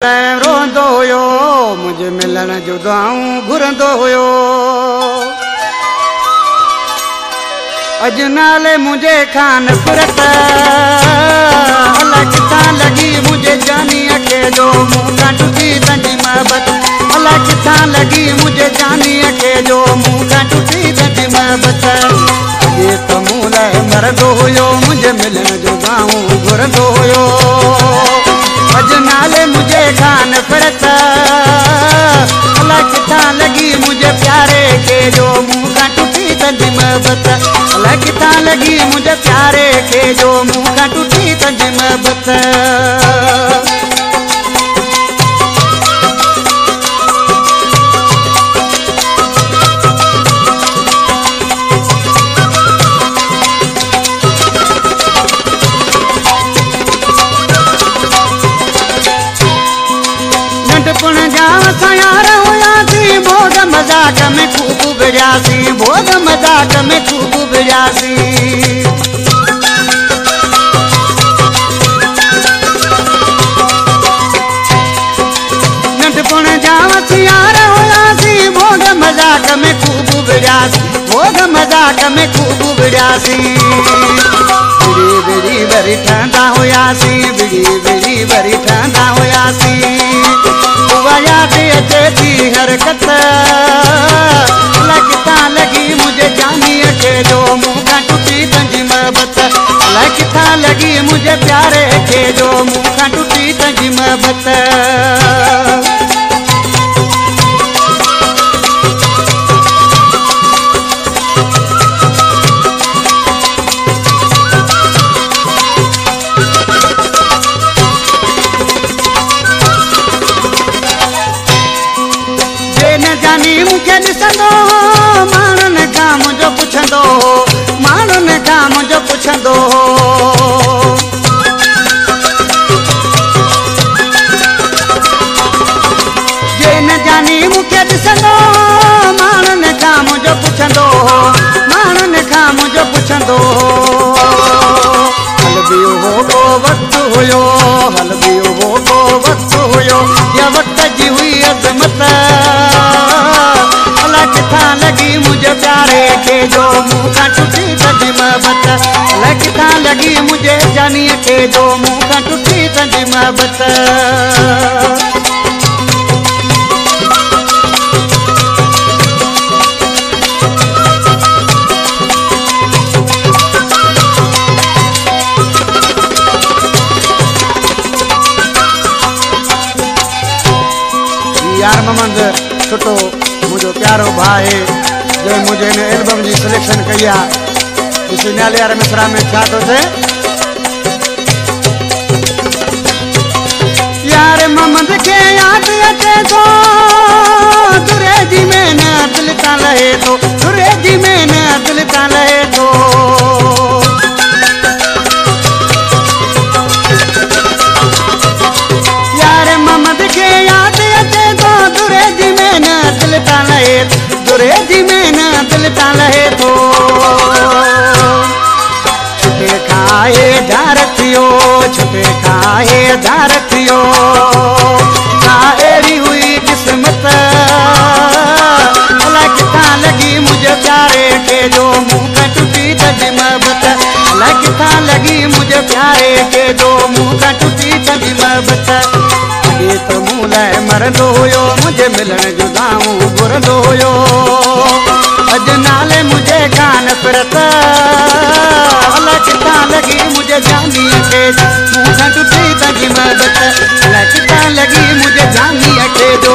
रोंदो हुयो मुझे मिलण जो दुआऊं घुरंदो हुयो। अॼु नाले मुझे खान नफ़रत अलाए किथां लॻी मुझे जानीअ खे जो मूं खां टुटी तंहिंजी मोहबत। अलाए किथां लॻी मुझे जानीअ खे जो मूं खां टुटी तंहिंजी मोहबत। अॻे त मूं लाइ मरंदो हुयो मुझे मिलण जो दुआऊं घुरंदो हुयो। अॼु नाले मुझे खान नफ़रत अलाए किथां लॻी मुझे प्यारे खे जो मूं खां टुटी तंहिंजी मोहबत। अलाए किथां लॻी मुझे प्यारे खे जो मूं खां टुटी तंहिंजी मोहबत। भोग मज़ाक में खूब बिड़ियासीं भोग मज़ाक में खूब बिड़ियासीं। नंढपण जा होशियार हुयासीं भोग मज़ाक में खूब बिड़ियासीं भोग मज़ाक में खूब बिड़ियासीं। बिड़ी बिड़ी वरी ठहंदा हुयासीं बिड़ी बिड़ी वरी ठहंदा हुयासीं। याद अचे थी हरकत अलाए किथां लॻी मुझे जानीअ खे जो मूं खां टुटी तंहिंजी मोहबत। अलाए किथां लॻी मुझे प्यारे खे जो मूं खां टुटी तंहिंजी मोहबत। मूंखे ॾिसंदो माण्हुनि खां मुंहिंजो पुछंदो माण्हुनि खां मुंहिंजो पुछंदो। जे न जानी मूंखे ॾिसंदो माण्हुनि खां मुंहिंजो पुछंदो माण्हुनि खां मुंहिंजो पुछंदो। हल बि उहो को वक़्तु हुयो हल बि उहो को वक़्तु हुयो या वक़्त जी हुई अज़मत। किथां लॻी मुझे प्यारे खे जो मूं खां टुटी तंहिंजी मोहबत। अलाए किथां लॻी मुझे जानीअ खे जो मूं खां टुटी तंहिंजी मोहबत। यार मोहम्मद सुठो मुझो प्यारो भाउ है जो मुझे इन एल्बम जी सिलेक्शन कई आहे। ॾिसी नाले वारे मिसरा में छा थो थिए। यार मोहम्मद खे यादि अचे थो तुरे जी में न दिलि तां लहे थो तुरे जी में न दिलि तां लहे थो। यार मोहम्मद खे यादि अचे थो तुरे जी में न दिलि तां लहे तुरे जी में न दिलि तां लहे थो। छुटे खाए धार थियो छुटे खाए धार थियो का अहिड़ी हुई क़िस्मत। अलाए किथां लॻी मुझे प्यारे खे जो मूं खां टुटी तंहिंजी मोहबत। अलाए किथां लॻी मुझे प्यारे खे जो मूं खां टुटी तंहिंजी मोहबत। अॻे त मूं लाइ मरंदो हुयो मुझे मिलण जो दुआऊं घुरंदो हुयो। अॼु नाले मुझे खां नफ़रत अलाए किथां लॻी मुझे जानीअ खे मूं खां टुटी तंहिंजी मोहबत। अलाए किथां लॻी मुझे जानीअ खे जो